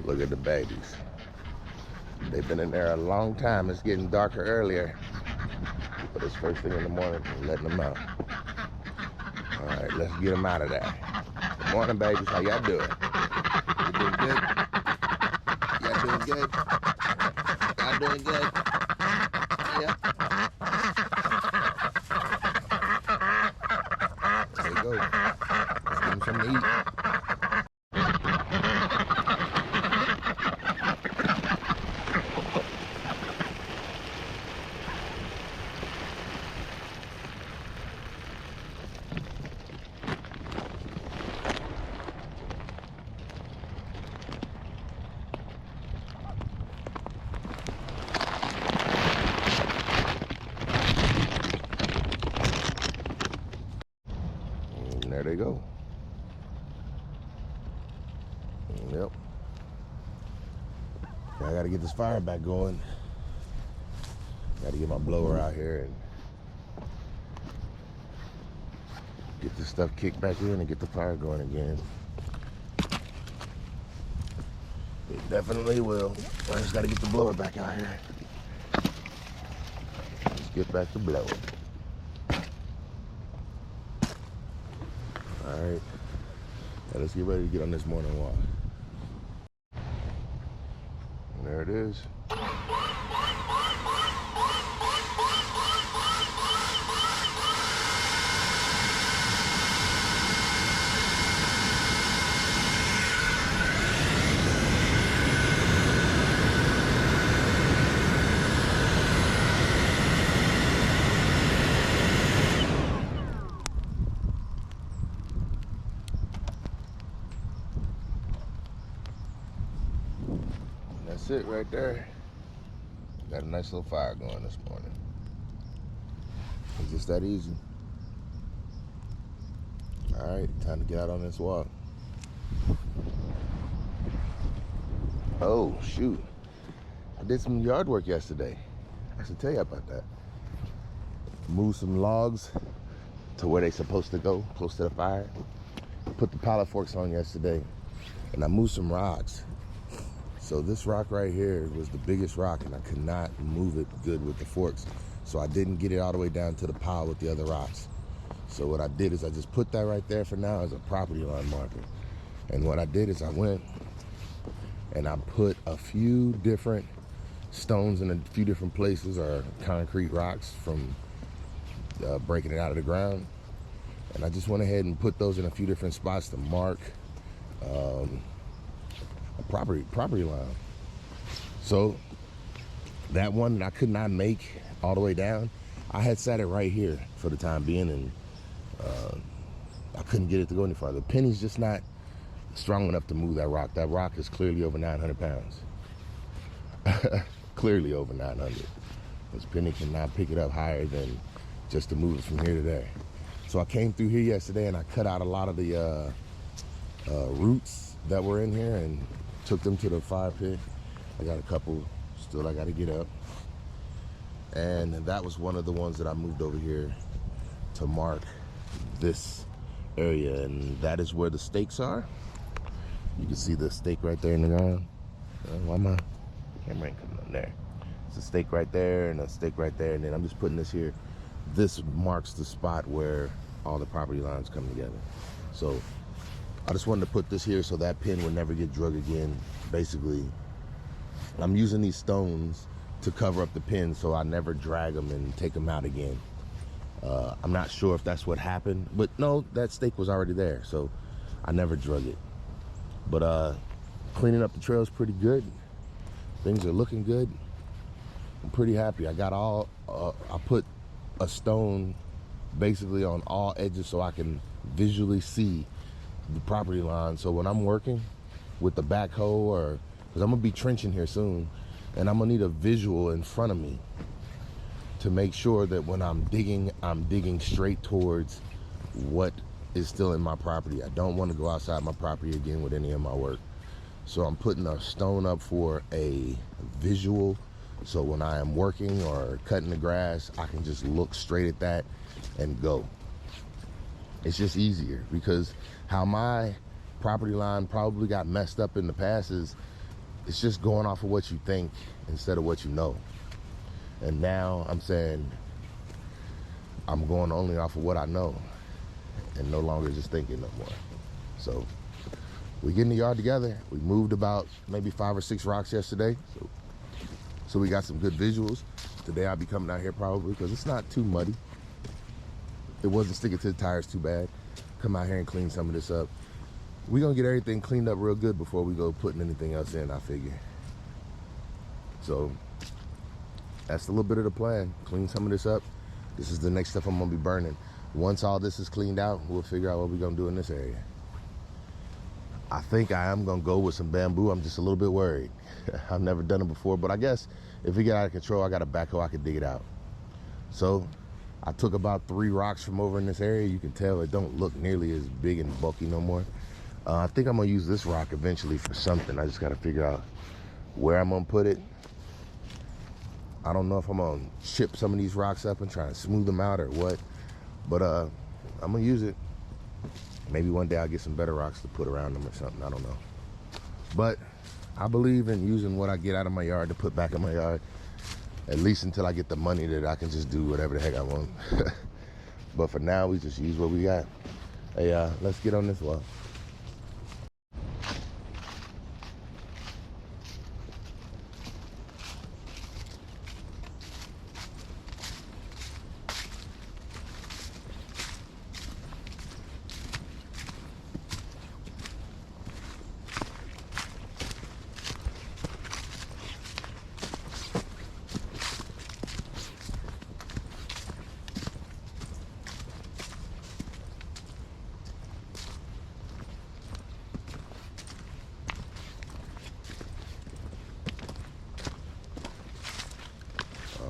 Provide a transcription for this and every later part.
Look at the babies. They've been in there a long time. It's getting darker earlier, but it's first thing in the morning. We're letting them out. All right, let's get them out of there. Good morning, babies. How y'all doing? You doing good? Y'all doing good? Y'all doing good? Yeah. There you go. Let's give them something to eat. And there they go. Yep. I gotta get this fire back going. Gotta get my blower out here and get this stuff kicked back in and get the fire going again. It definitely will. I just gotta get the blower back out here. Let's get back to blowing. All right. Now let's get ready to get on this morning walk. And there it is. That's it right there. Got a nice little fire going this morning. It's just that easy. All right, time to get out on this walk. Oh, shoot. I did some yard work yesterday. I should tell you about that. Moved some logs to where they're supposed to go, close to the fire. Put the pallet forks on yesterday, and I moved some rocks. So this rock right here was the biggest rock, and I could not move it good with the forks. So I didn't get it all the way down to the pile with the other rocks. So what I did is I just put that right there for now as a property line marker. And what I did is I went and I put a few different stones in a few different places, or concrete rocks from breaking it out of the ground. And I just went ahead and put those in a few different spots to mark a property line. So that one that I could not make all the way down, I had set it right here for the time being, and I couldn't get it to go any farther. The penny's just not strong enough to move that rock. That rock is clearly over 900 pounds. Clearly over 900. This penny cannot pick it up higher than just to move it from here to there. So I came through here yesterday and I cut out a lot of the roots that were in here and took them to the fire pit. I got a couple still I got to get up. And that was one of the ones that I moved over here to mark this area. And that is where the stakes are. You can see the stake right there in the ground. Why my camera ain't coming on there? It's a stake right there and a stake right there. And then I'm just putting this here. This marks the spot where all the property lines come together. So I just wanted to put this here so that pin would never get drug again. Basically, I'm using these stones to cover up the pins so I never drag them and take them out again. I'm not sure if that's what happened, but no, that stake was already there, so I never drug it. But cleaning up the trail is pretty good. Things are looking good. I'm pretty happy. I got all, I put a stone basically on all edges so I can visually see the property line. So when I'm working with the backhoe, or because I'm gonna be trenching here soon, and I'm gonna need a visual in front of me to make sure that when I'm digging straight towards what is still in my property. I don't want to go outside my property again with any of my work. So I'm putting a stone up for a visual, so when I am working or cutting the grass, I can just look straight at that and go. It's just easier, because how my property line probably got messed up in the past is it's just going off of what you think instead of what you know. And now I'm saying I'm going only off of what I know and no longer just thinking no more. So we get in the yard together. We moved about maybe 5 or 6 rocks yesterday. So we got some good visuals. Today I'll be coming out here probably because it's not too muddy. It wasn't sticking to the tires too bad. Come out here and clean some of this up. We're gonna get everything cleaned up real good before we go putting anything else in, I figure. So that's a little bit of the plan. Clean some of this up. This is the next stuff I'm gonna be burning. Once all this is cleaned out, we'll figure out what we're gonna do in this area. I think I am gonna go with some bamboo. I'm just a little bit worried. I've never done it before, but I guess if we get out of control, I got a backhoe, I can dig it out. So I took about 3 rocks from over in this area. You can tell it don't look nearly as big and bulky no more. I think I'm gonna use this rock eventually for something. I just gotta figure out where I'm gonna put it. I don't know if I'm gonna chip some of these rocks up and try to smooth them out or what, but I'm gonna use it. Maybe one day I'll get some better rocks to put around them or something, I don't know. But I believe in using what I get out of my yard to put back in my yard, at least until I get the money that I can just do whatever the heck I want. But for now, we just use what we got. Hey, let's get on this wall.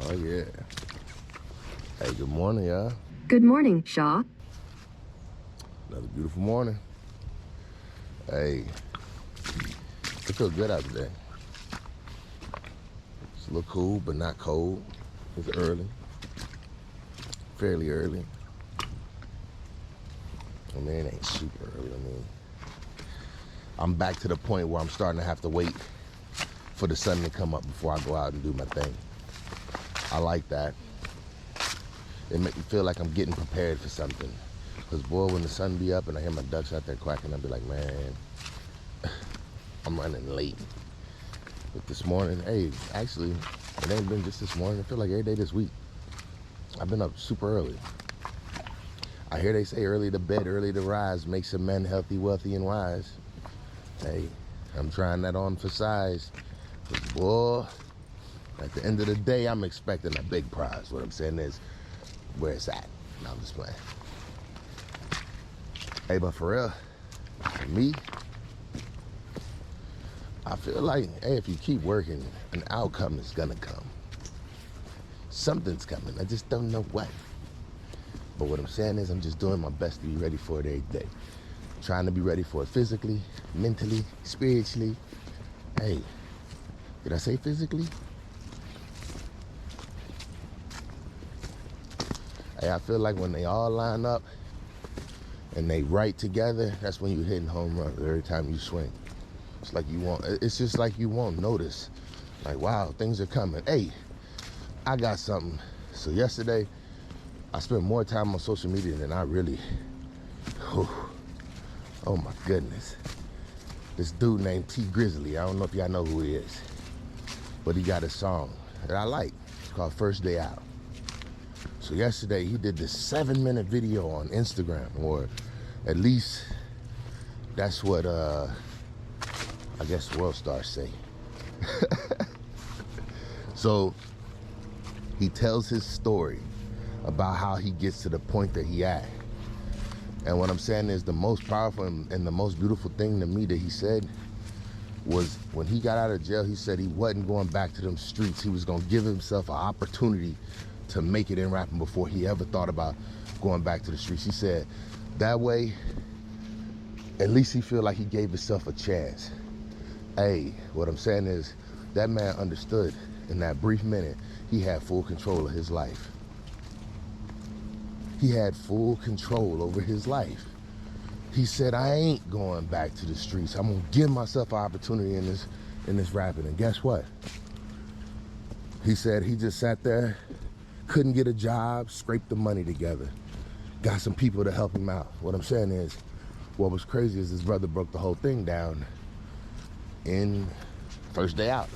Oh, yeah. Hey, good morning, y'all. Good morning, Shaw. Another beautiful morning. Hey, it feels good out today. It's a little cool, but not cold. It's early. Fairly early. I mean, it ain't super early. I mean, I'm back to the point where I'm starting to have to wait for the sun to come up before I go out and do my thing. I like that. It makes me feel like I'm getting prepared for something. Because boy, when the sun be up and I hear my ducks out there quacking, I'll be like, man, I'm running late. But this morning, hey, actually, it ain't been just this morning. I feel like every day this week. I've been up super early. I hear they say early to bed, early to rise makes a man healthy, wealthy, and wise. Hey, I'm trying that on for size. But boy, at the end of the day, I'm expecting a big prize. What I'm saying is where it's at. No, I'm just playing. Hey, but for real, for me, I feel like, hey, if you keep working, an outcome is gonna come. Something's coming. I just don't know what. But what I'm saying is I'm just doing my best to be ready for it every day. Trying to be ready for it physically, mentally, spiritually. Hey, did I say physically? Hey, I feel like when they all line up and they right together, that's when you're hitting home runs every time you swing. It's just like you won't notice. Like, wow, things are coming. Hey, I got something. So yesterday, I spent more time on social media than I really, oh my goodness. This dude named T Grizzly, I don't know if y'all know who he is, but he got a song that I like. It's called First Day Out. So yesterday he did this 7-minute video on Instagram, or at least that's what I guess world stars say. So he tells his story about how he gets to the point that he at. And what I'm saying is the most powerful and the most beautiful thing to me that he said was when he got out of jail, he said he wasn't going back to them streets. He was gonna give himself an opportunity to make it in rapping before he ever thought about going back to the streets. He said that way, at least he feel like he gave himself a chance. Hey, what I'm saying is that man understood in that brief minute, he had full control of his life. He had full control over his life. He said, I ain't going back to the streets. I'm gonna give myself an opportunity in in this rapping. And guess what? He said he just sat there, couldn't get a job, scraped the money together, got some people to help him out. What I'm saying is, what was crazy is his brother broke the whole thing down in first day out.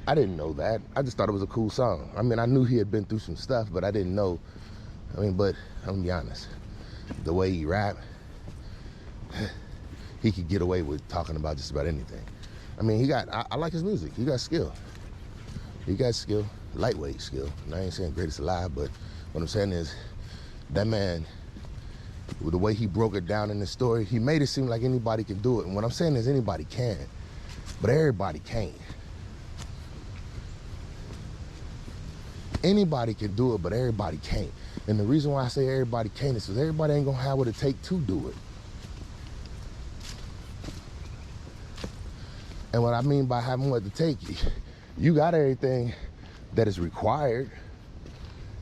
I didn't know that. I just thought it was a cool song. I mean, I knew he had been through some stuff, but I didn't know. I mean, but I'm gonna be honest. The way he rap, he could get away with talking about just about anything. I mean, I like his music. He got skill. He got skill, lightweight skill. And I ain't saying greatest alive, but what I'm saying is that man, with the way he broke it down in the story, he made it seem like anybody can do it. And what I'm saying is anybody can, but everybody can't. Anybody can do it, but everybody can't. And the reason why I say everybody can't is because everybody ain't gonna have what it takes to do it. And what I mean by having what it takes, you got everything that is required.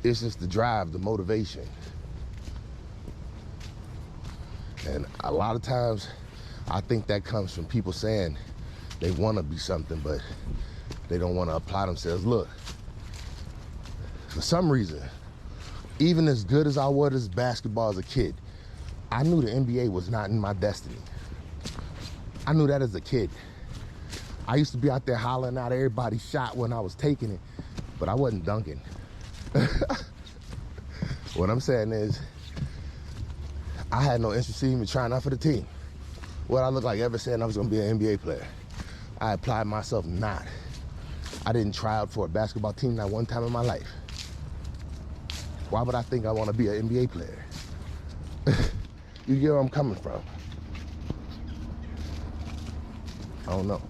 It's just the drive, the motivation. And a lot of times, I think that comes from people saying they want to be something, but they don't want to apply themselves. Look, for some reason, even as good as I was at basketball as a kid, I knew the NBA was not in my destiny. I knew that as a kid. I used to be out there hollering out everybody's shot when I was taking it, but I wasn't dunking. What I'm saying is, I had no interest in even trying out for the team. What I looked like ever saying I was gonna be an NBA player. I applied myself not. I didn't try out for a basketball team not one time in my life. Why would I think I wanna be an NBA player? You get where I'm coming from? I don't know.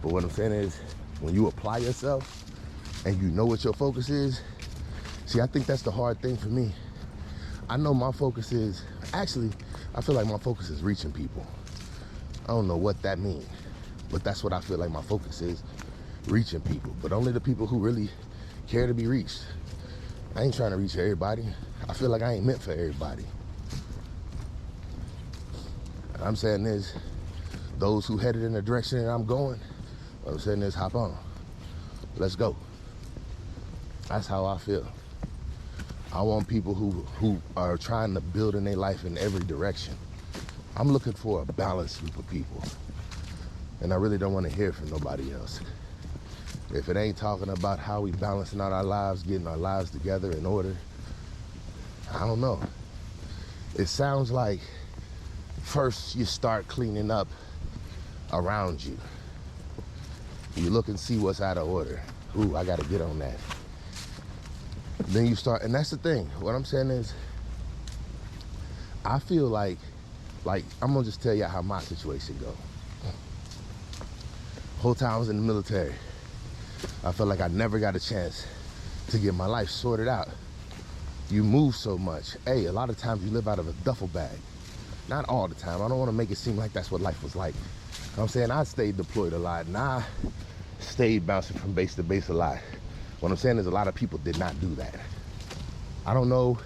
But what I'm saying is, when you apply yourself and you know what your focus is, see, I think that's the hard thing for me. I know my focus is, actually, I feel like my focus is reaching people. I don't know what that means, but that's what I feel like my focus is, reaching people. But only the people who really care to be reached. I ain't trying to reach everybody. I feel like I ain't meant for everybody. And I'm saying is, those who headed in the direction that I'm going, what I'm saying is, hop on. Let's go. That's how I feel. I want people who are trying to build in their life in every direction. I'm looking for a balanced group of people. And I really don't want to hear from nobody else. If it ain't talking about how we balancing out our lives, getting our lives together in order, I don't know. It sounds like first you start cleaning up around you. You look and see what's out of order. Ooh, I gotta get on that. Then you start, and that's the thing. What I'm saying is, I feel like I'm gonna just tell you how my situation go. Whole time I was in the military, I felt like I never got a chance to get my life sorted out. You move so much. Hey, a lot of times you live out of a duffel bag. Not all the time. I don't want to make it seem like that's what life was like. You know what I'm saying? I stayed deployed a lot, and I stayed bouncing from base to base a lot. What I'm saying is, a lot of people did not do that. I don't know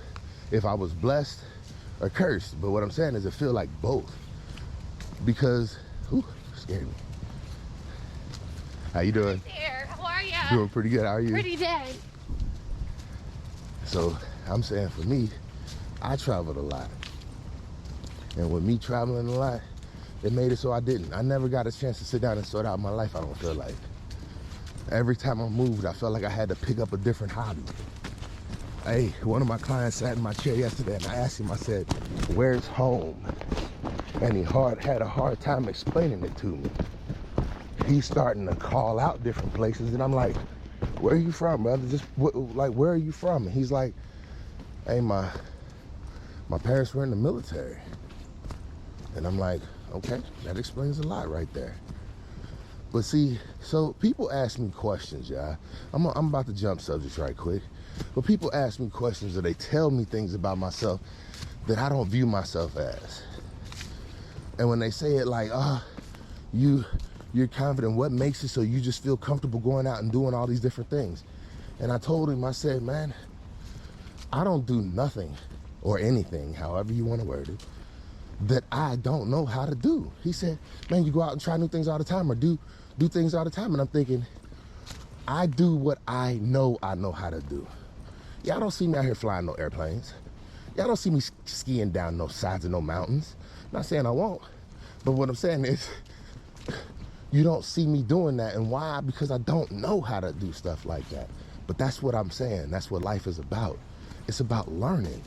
if I was blessed or cursed, but what I'm saying is it feels like both. Because, ooh, scared me. How you doing? There, how are you? Doing pretty good. How are you? Pretty dead. So I'm saying, for me, I traveled a lot. And with me traveling a lot, it made it so I didn't. I never got a chance to sit down and sort out my life, I don't feel like. Every time I moved, I felt like I had to pick up a different hobby. Hey, one of my clients sat in my chair yesterday, and I asked him, I said, where's home? And he had a hard time explaining it to me. He's starting to call out different places, and I'm like, where are you from, brother? Where are you from? And he's like, hey, my parents were in the military. And I'm like, okay, that explains a lot right there. But see, so people ask me questions, y'all. I'm about to jump subjects right quick. But people ask me questions, or they tell me things about myself that I don't view myself as. And when they say it like, you're confident, what makes it so you just feel comfortable going out and doing all these different things? And I told him, I said, man, I don't do nothing or anything, however you want to word it, that I don't know how to do. He said, man, you go out and try new things all the time, or do things all the time. And I'm thinking, I do what I know how to do. Y'all don't see me out here flying no airplanes. Y'all don't see me skiing down no sides of no mountains. Not saying I won't, but what I'm saying is, you don't see me doing that. And why? Because I don't know how to do stuff like that. But that's what I'm saying. That's what life is about. It's about learning.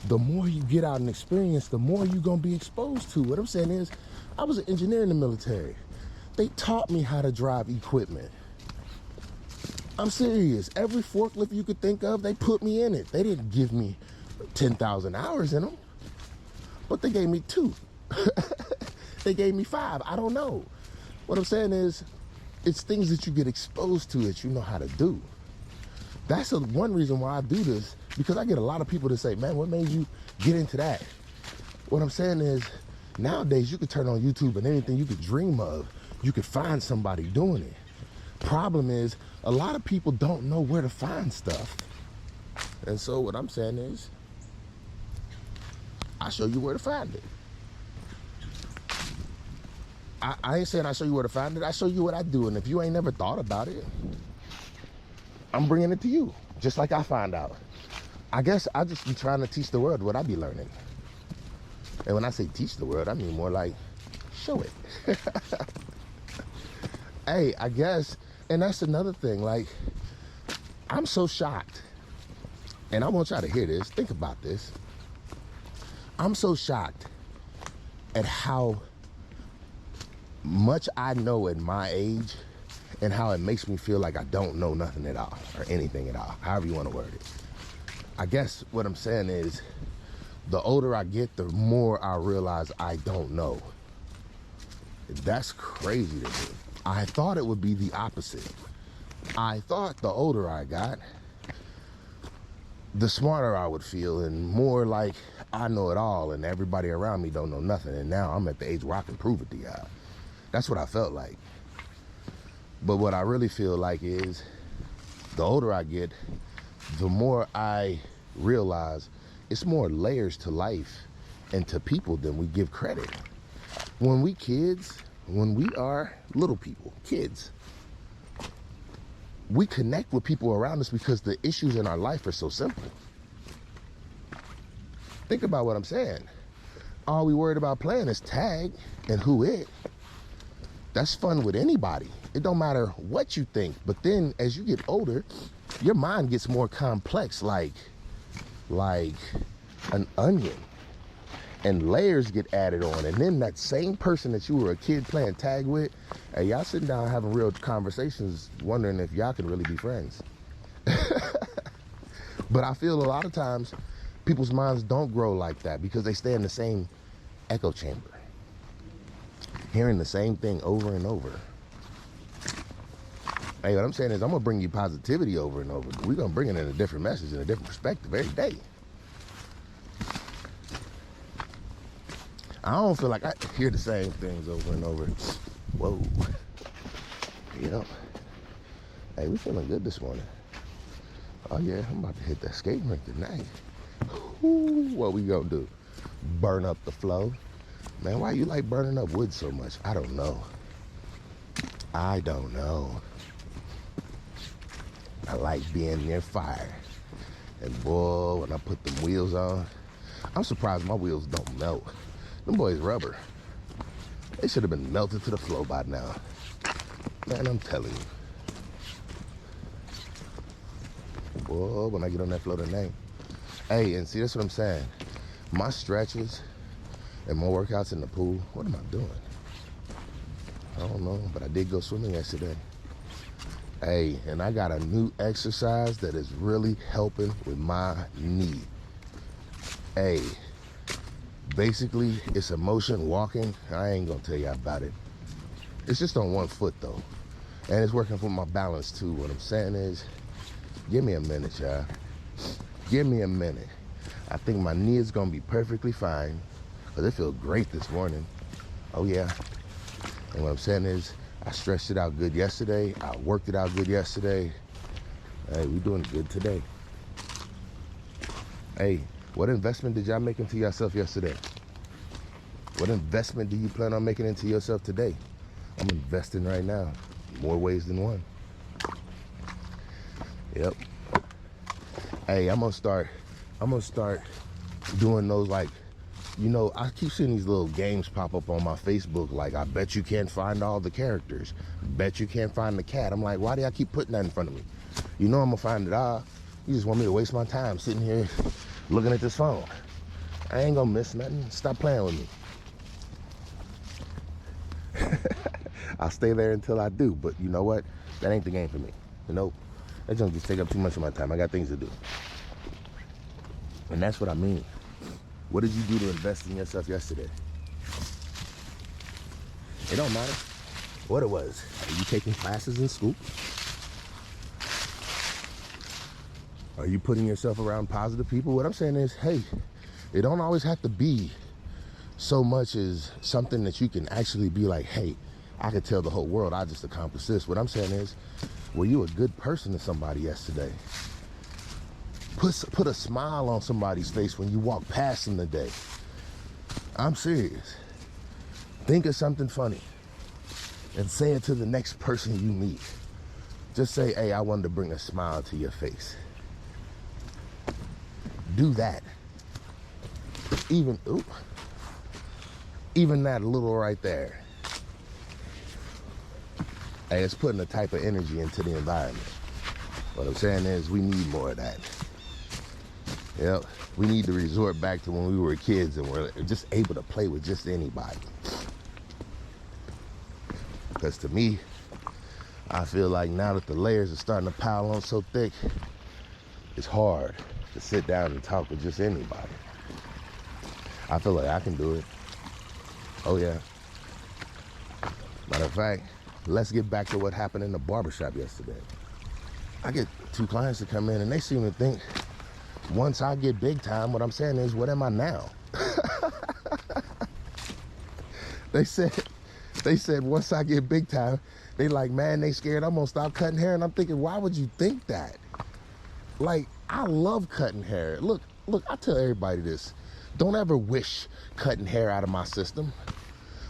The more you get out and experience, the more you're going to be exposed to. What I'm saying is, I was an engineer in the military. They taught me how to drive equipment. I'm serious. Every forklift you could think of, they put me in it. They didn't give me 10,000 hours in them, but they gave me 2. They gave me 5. I don't know. What I'm saying is, it's things that you get exposed to that you know how to do. That's one reason why I do this, because I get a lot of people to say, man, what made you get into that? What I'm saying is, nowadays you could turn on YouTube and anything you could dream of, you could find somebody doing it. Problem is, a lot of people don't know where to find stuff. And so what I'm saying is, I show you where to find it. I ain't saying I show you where to find it. I show you what I do. And if you ain't never thought about it, I'm bringing it to you, just like I find out. I guess I just be trying to teach the world what I be learning. And when I say teach the world, I mean more like show it. Hey, I guess, and that's another thing. Like, I'm so shocked, and I want y'all to hear this. Think about this. I'm so shocked at how much I know at my age, and how it makes me feel like I don't know nothing at all, or anything at all, however you want to word it. I guess what I'm saying is, the older I get, the more I realize I don't know. That's crazy to me. I thought it would be the opposite. I thought the older I got, the smarter I would feel, and more like I know it all and everybody around me don't know nothing. And now I'm at the age where I can prove it to y'all. That's what I felt like. But what I really feel like is, the older I get, the more I realize it's more layers to life and to people than we give credit. When we kids, when we are little people, kids, we connect with people around us because the issues in our life are so simple. Think about what I'm saying. All we worried about playing is tag and who it. That's fun with anybody. It don't matter what you think. But then as you get older, your mind gets more complex, like an onion. And layers get added on. And then that same person that you were a kid playing tag with, hey, y'all sitting down having real conversations, wondering if y'all can really be friends. But I feel a lot of times people's minds don't grow like that because they stay in the same echo chamber, hearing the same thing over and over. Hey, what I'm saying is, I'm gonna bring you positivity over and over. We're gonna bring it in a different message and a different perspective every day. I don't feel like I hear the same things over and over. Whoa. You know. Hey, we feeling good this morning. Oh yeah, I'm about to hit that skate rink tonight. Ooh, what we gonna do? Burn up the flow? Man, why you like burning up wood so much? I don't know. I don't know. I like being near fire. And boy, when I put them wheels on, I'm surprised my wheels don't melt. Them boys rubber. They should have been melted to the floor by now. Man, I'm telling you. Boy, when I get on that floor tonight. Hey, and see, that's what I'm saying. My stretches and my workouts in the pool, what am I doing? I don't know, but I did go swimming yesterday. Hey, and I got a new exercise that is really helping with my knee. Hey, basically, it's a motion walking. I ain't gonna tell you about it. It's just on one foot though. And it's working for my balance too. What I'm saying is, give me a minute, y'all. Give me a minute. I think my knee is gonna be perfectly fine, because it feels great this morning. Oh yeah. And what I'm saying is, I stretched it out good yesterday. I worked it out good yesterday. Hey, we doing good today. Hey, what investment did y'all make into yourself yesterday? What investment do you plan on making into yourself today? I'm investing right now, more ways than one. Yep. Hey, I'm gonna start doing those, like, you know, I keep seeing these little games pop up on my Facebook, like, I bet you can't find all the characters. Bet you can't find the cat. I'm like, why do y'all keep putting that in front of me? You know I'm gonna find it all. You just want me to waste my time sitting here looking at this phone. I ain't gonna miss nothing. Stop playing with me. I'll stay there until I do, but you know what? That ain't the game for me. Nope. That don't just take up too much of my time. I got things to do. And that's what I mean. What did you do to invest in yourself yesterday? It don't matter what it was. Are you taking classes in school? Are you putting yourself around positive people? What I'm saying is, hey, it don't always have to be so much as something that you can actually be like, hey, I could tell the whole world I just accomplished this. What I'm saying is, were you a good person to somebody yesterday? Put a smile on somebody's face when you walk past them today. I'm serious. Think of something funny and say it to the next person you meet. Just say, hey, I wanted to bring a smile to your face. Do that. Even that little right there. Hey, it's putting a type of energy into the environment. What I'm saying is, we need more of that. Yep, we need to resort back to when we were kids and we're just able to play with just anybody. Because to me, I feel like now that the layers are starting to pile on so thick, it's hard to sit down and talk with just anybody. I feel like I can do it. Oh yeah. Matter of fact, let's get back to what happened in the barbershop yesterday. I get 2 clients to come in and they seem to think, once I get big time, what I'm saying is, what am I now? They said once I get big time, they like, man, they scared I'm gonna stop cutting hair. And I'm thinking, why would you think that? Like, I love cutting hair. Look, I tell everybody this. Don't ever wish cutting hair out of my system.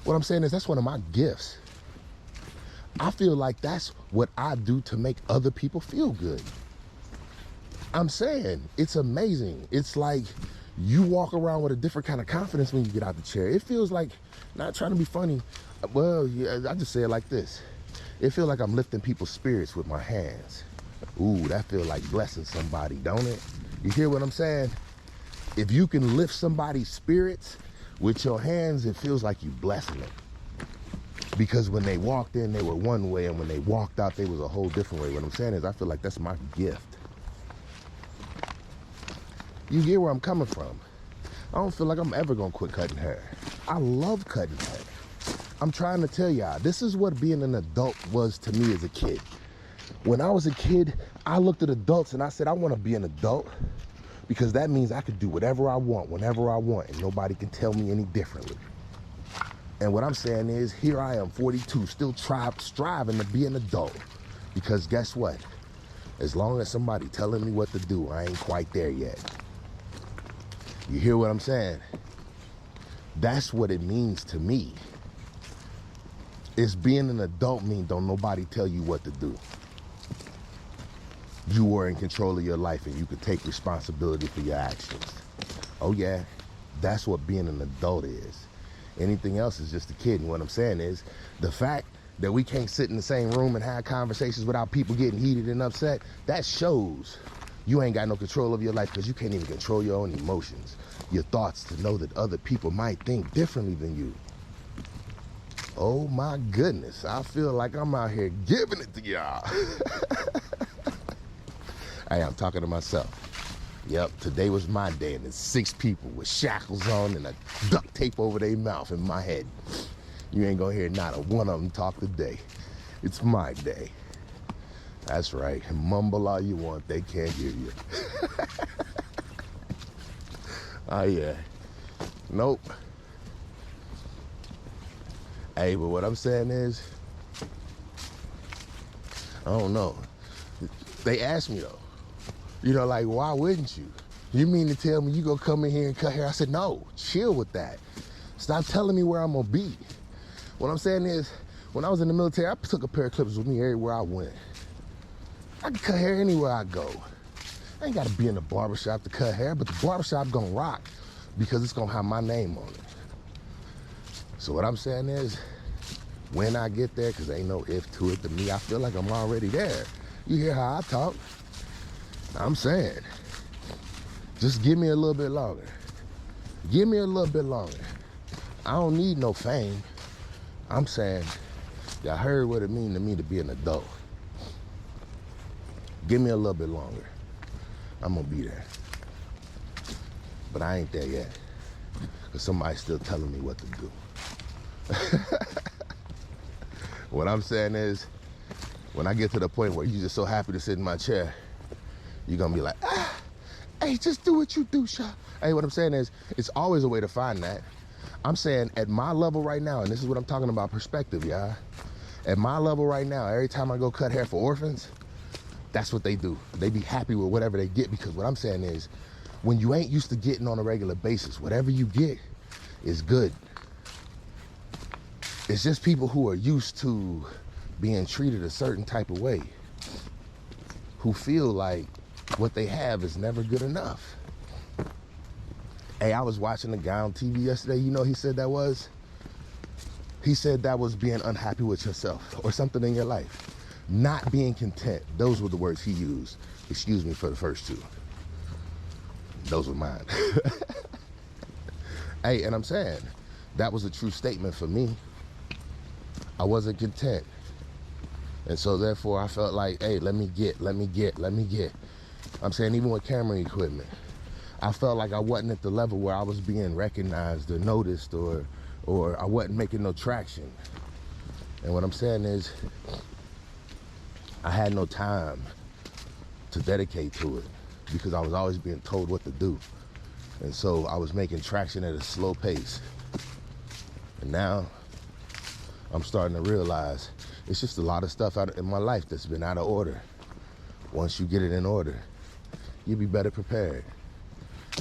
What I'm saying is, that's one of my gifts. I feel like that's what I do to make other people feel good. I'm saying, it's amazing. It's like you walk around with a different kind of confidence when you get out the chair. It feels like, not trying to be funny, well, yeah, I just say it like this. It feels like I'm lifting people's spirits with my hands. Ooh, that feels like blessing somebody, don't it? You hear what I'm saying? If you can lift somebody's spirits with your hands, it feels like you blessing them. Because when they walked in, they were one way, and when they walked out, they was a whole different way. What I'm saying is, I feel like that's my gift. You hear where I'm coming from. I don't feel like I'm ever gonna quit cutting hair. I love cutting hair. I'm trying to tell y'all, this is what being an adult was to me as a kid. When I was a kid, I looked at adults and I said, I want to be an adult because that means I could do whatever I want, whenever I want, and nobody can tell me any differently. And what I'm saying is, here I am, 42, still striving to be an adult. Because guess what? As long as somebody telling me what to do, I ain't quite there yet. You hear what I'm saying? That's what it means to me. It's being an adult means don't nobody tell you what to do. You are in control of your life and you can take responsibility for your actions. Oh yeah, that's what being an adult is. Anything else is just a kid. And what I'm saying is, the fact that we can't sit in the same room and have conversations without people getting heated and upset, that shows you ain't got no control of your life, because you can't even control your own emotions, your thoughts, to know that other people might think differently than you. Oh my goodness, I feel like I'm out here giving it to y'all. Hey, I'm talking to myself. Yep, today was my day, and there's 6 people with shackles on and a duct tape over their mouth in my head. You ain't gonna hear not a one of them talk today. It's my day. That's right, mumble all you want, they can't hear you. Oh yeah, nope. Hey, but what I'm saying is, I don't know. They asked me though, you know, like, why wouldn't you? You mean to tell me you gonna come in here and cut hair? I said, no, chill with that. Stop telling me where I'm gonna be. What I'm saying is, when I was in the military, I took a pair of clippers with me everywhere I went. I can cut hair anywhere I go. I ain't gotta be in the barbershop to cut hair, but the barbershop gonna rock because it's gonna have my name on it. So what I'm saying is, when I get there, because ain't no if to it to me, I feel like I'm already there. You hear how I talk? I'm saying, just give me a little bit longer. Give me a little bit longer. I don't need no fame. I'm saying, y'all heard what it means to me to be an adult. Give me a little bit longer. I'm gonna be there. But I ain't there yet, because somebody's still telling me what to do. What I'm saying is, when I get to the point where you're just so happy to sit in my chair, you're gonna be like, hey, just do what you do, Shaw. Hey, what I'm saying is, it's always a way to find that. I'm saying at my level right now, and this is what I'm talking about perspective, y'all. At my level right now, every time I go cut hair for orphans, that's what they do. They be happy with whatever they get, because what I'm saying is, when you ain't used to getting on a regular basis, whatever you get is good. It's just people who are used to being treated a certain type of way, who feel like what they have is never good enough. Hey, I was watching a guy on TV yesterday. You know he said that was? He said that was being unhappy with yourself or something in your life. Not being content. Those were the words he used. Excuse me for the first two. Those were mine. Hey, and I'm saying, that was a true statement for me. I wasn't content. And so therefore I felt like, hey, let me get. I'm saying, even with camera equipment, I felt like I wasn't at the level where I was being recognized or noticed, or I wasn't making no traction. And what I'm saying is, I had no time to dedicate to it, because I was always being told what to do. And so I was making traction at a slow pace. And now I'm starting to realize it's just a lot of stuff in my life that's been out of order. Once you get it in order, you'll be better prepared.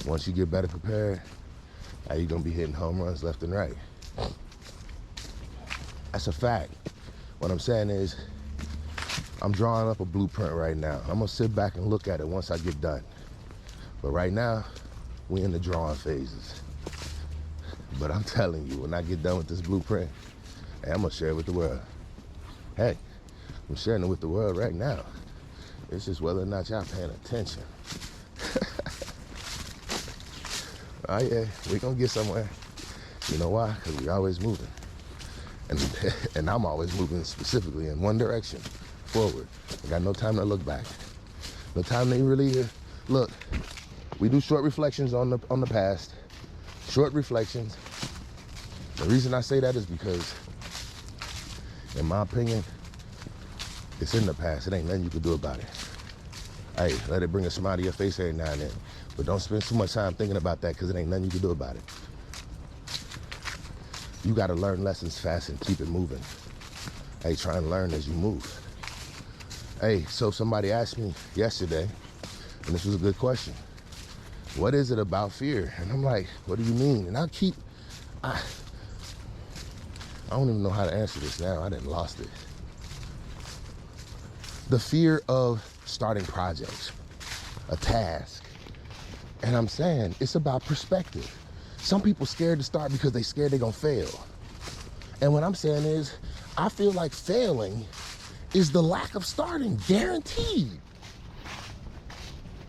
Once you get better prepared, now you're gonna be hitting home runs left and right. That's a fact. What I'm saying is, I'm drawing up a blueprint right now. I'm gonna sit back and look at it once I get done. But right now, we in the drawing phases. But I'm telling you, when I get done with this blueprint, hey, I'm gonna share it with the world. Hey, I'm sharing it with the world right now. It's just whether or not y'all paying attention. Oh yeah, we gonna get somewhere. You know why? Because we always moving. And I'm always moving specifically in one direction, forward. I got no time to look back. No time to really look. We do short reflections on the past. Short reflections. The reason I say that is because, in my opinion, it's in the past. It ain't nothing you can do about it. Hey, let it bring a smile to your face every now and then. But don't spend too much time thinking about that, because it ain't nothing you can do about it. You got to learn lessons fast and keep it moving. Hey, try and learn as you move. Hey, so somebody asked me yesterday, and this was a good question, what is it about fear? And I'm like, what do you mean? And I don't even know how to answer this now. I done lost it. The fear of starting projects, a task. And I'm saying, it's about perspective. Some people scared to start because they scared they're gonna fail. And what I'm saying is, I feel like failing is the lack of starting, guaranteed.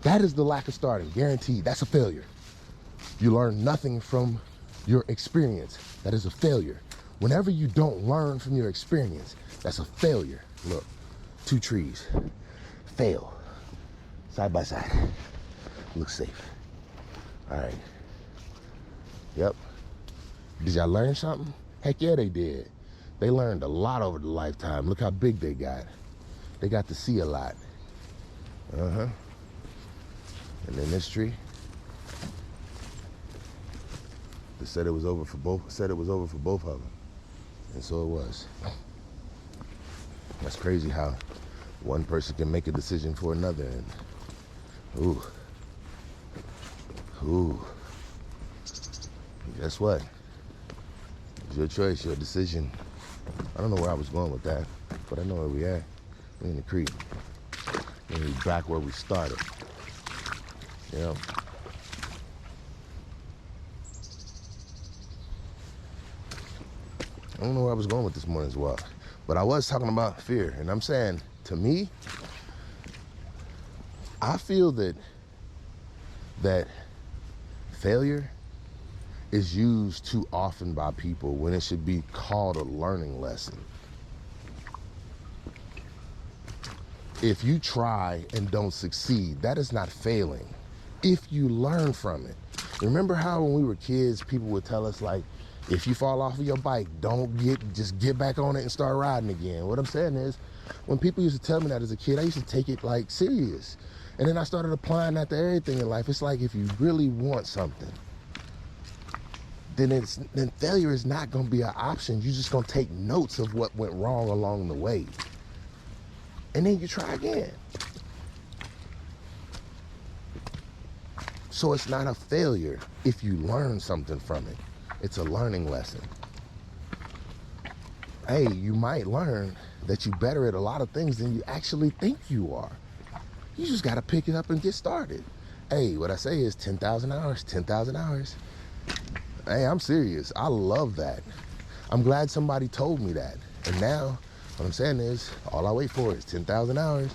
That is the lack of starting, guaranteed. That's a failure. You learn nothing from your experience. That is a failure. Whenever you don't learn from your experience, that's a failure. Look, 2 trees, fail, side by side, look safe. All right, yep. Did y'all learn something? Heck yeah, they did. They learned a lot over the lifetime. Look how big they got. They got to see a lot. And then this tree, they said it was over for both of them. And so it was. That's crazy how one person can make a decision for another. And ooh. Guess what? It's your choice, your decision. I don't know where I was going with that, but I know where we at. We in the creek. We back where we started. You know. I don't know where I was going with this morning's walk, but I was talking about fear, and I'm saying, to me, I feel that failure is used too often by people when it should be called a learning lesson. If you try and don't succeed, that is not failing. If you learn from it. Remember how when we were kids, people would tell us, like, if you fall off of your bike, just get back on it and start riding again. What I'm saying is, when people used to tell me that as a kid, I used to take it like serious. And then I started applying that to everything in life. It's like, if you really want something, then failure is not gonna be an option. You're just gonna take notes of what went wrong along the way. And then you try again. So it's not a failure if you learn something from it. It's a learning lesson. Hey, you might learn that you're better at a lot of things than you actually think you are. You just gotta pick it up and get started. Hey, what I say is 10,000 hours, 10,000 hours. Hey, I'm serious. I love that. I'm glad somebody told me that. And now, what I'm saying is, all I wait for is 10,000 hours.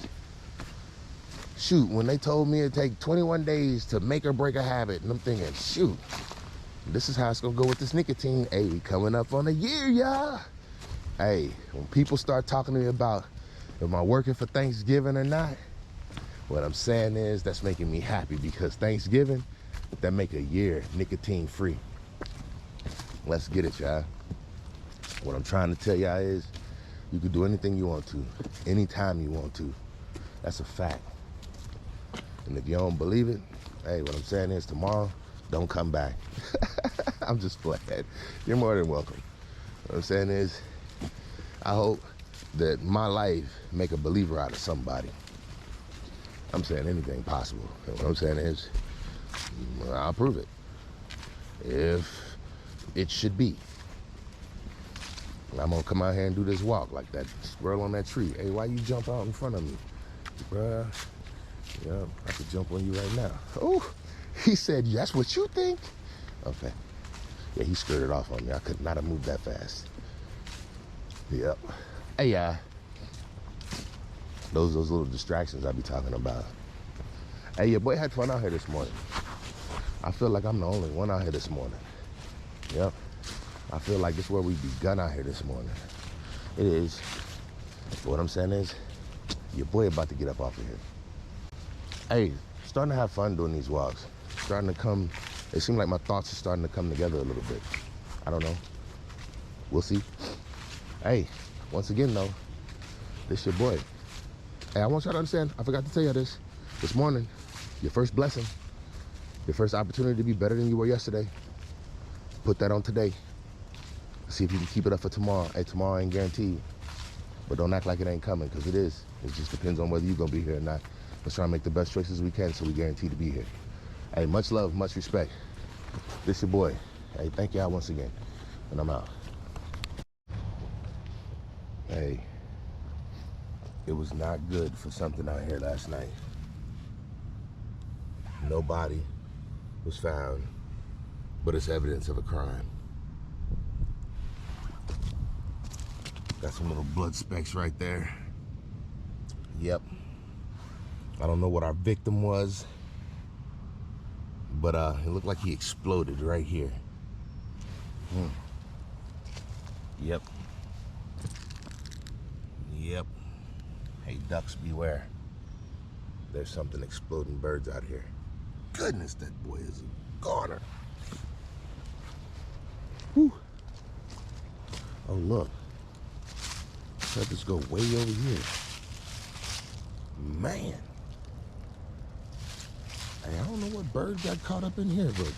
Shoot, when they told me it'd take 21 days to make or break a habit, and I'm thinking, shoot, this is how it's gonna go with this nicotine. Hey, we coming up on a year, y'all. Hey, when people start talking to me about, am I working for Thanksgiving or not? What I'm saying is, that's making me happy, because Thanksgiving, that make a year nicotine free. Let's get it, y'all. What I'm trying to tell y'all is, you can do anything you want to, anytime you want to. That's a fact. And if you don't believe it, hey, what I'm saying is, tomorrow, don't come back. I'm just playing. You're more than welcome. What I'm saying is, I hope that my life make a believer out of somebody. I'm saying anything possible. And what I'm saying is, I'll prove it. If it should be. I'm gonna come out here and do this walk like that squirrel on that tree. Hey, why you jump out in front of me? Bruh, yeah, I could jump on you right now. Oh, he said, that's what you think? Okay. Yeah, he skirted off on me. I could not have moved that fast. Yep. Hey, those little distractions I be talking about. Hey, your boy had fun out here this morning. I feel like I'm the only one out here this morning. Yep. I feel like this is where we begun out here this morning. It is. What I'm saying is, your boy about to get up off of here. Hey, starting to have fun doing these walks. Starting to come, it seems like my thoughts are starting to come together a little bit. I don't know. We'll see. Hey, once again though, this your boy. Hey, I want y'all to understand, I forgot to tell you this. This morning, your first blessing, your first opportunity to be better than you were yesterday, put that on today. See if you can keep it up for tomorrow. Hey, tomorrow ain't guaranteed, but don't act like it ain't coming, because it is. It just depends on whether you're gonna be here or not. Let's try and make the best choices we can so we guarantee to be here. Hey, much love, much respect. This your boy. Hey, thank y'all once again, and I'm out. Hey, it was not good for something out here last night. No body was found, but it's evidence of a crime. Got some little blood specks right there. Yep. I don't know what our victim was, but it looked like he exploded right here. Yep. Yep. Hey, ducks beware. There's something exploding birds out here. Goodness, that boy is a goner. Whew. Oh, look. Let this go way over here. Man. Hey, I don't know what bird got caught up in here, but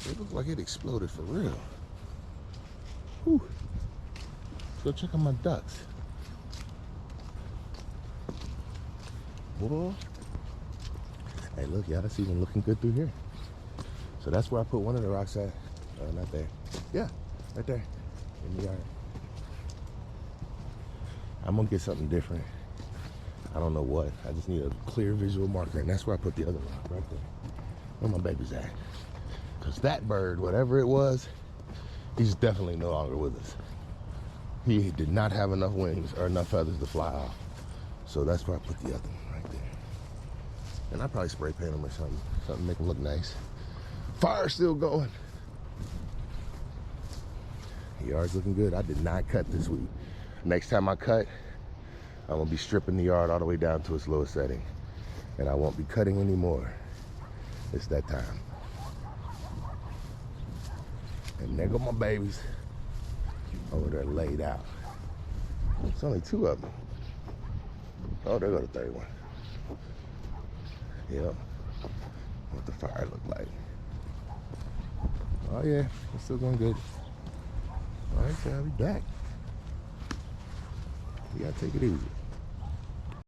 it looked like it exploded for real. Whew. Let's go check on my ducks. Whoa. Hey, look, y'all, that's even looking good through here. So that's where I put one of the rocks at. Not there. Yeah, Right there. In the yard. I'm gonna get something different. I don't know what. I just need a clear visual marker, and that's where I put the other one, right there. Where my baby's at. Because that bird, whatever it was, he's definitely no longer with us. He did not have enough wings or enough feathers to fly off. So that's where I put the other one, right there. And I probably spray paint him or something to make him look nice. Fire's still going. The yard's looking good. I did not cut this week. Next time I cut, I'm gonna be stripping the yard all the way down to its lowest setting. And I won't be cutting anymore. It's that time. And there go my babies over there laid out. It's only 2 of them. Oh, there go the 3rd one. Yep. What the fire look like. Oh yeah, it's still going good. All right, so I'll be back. You gotta take it easy.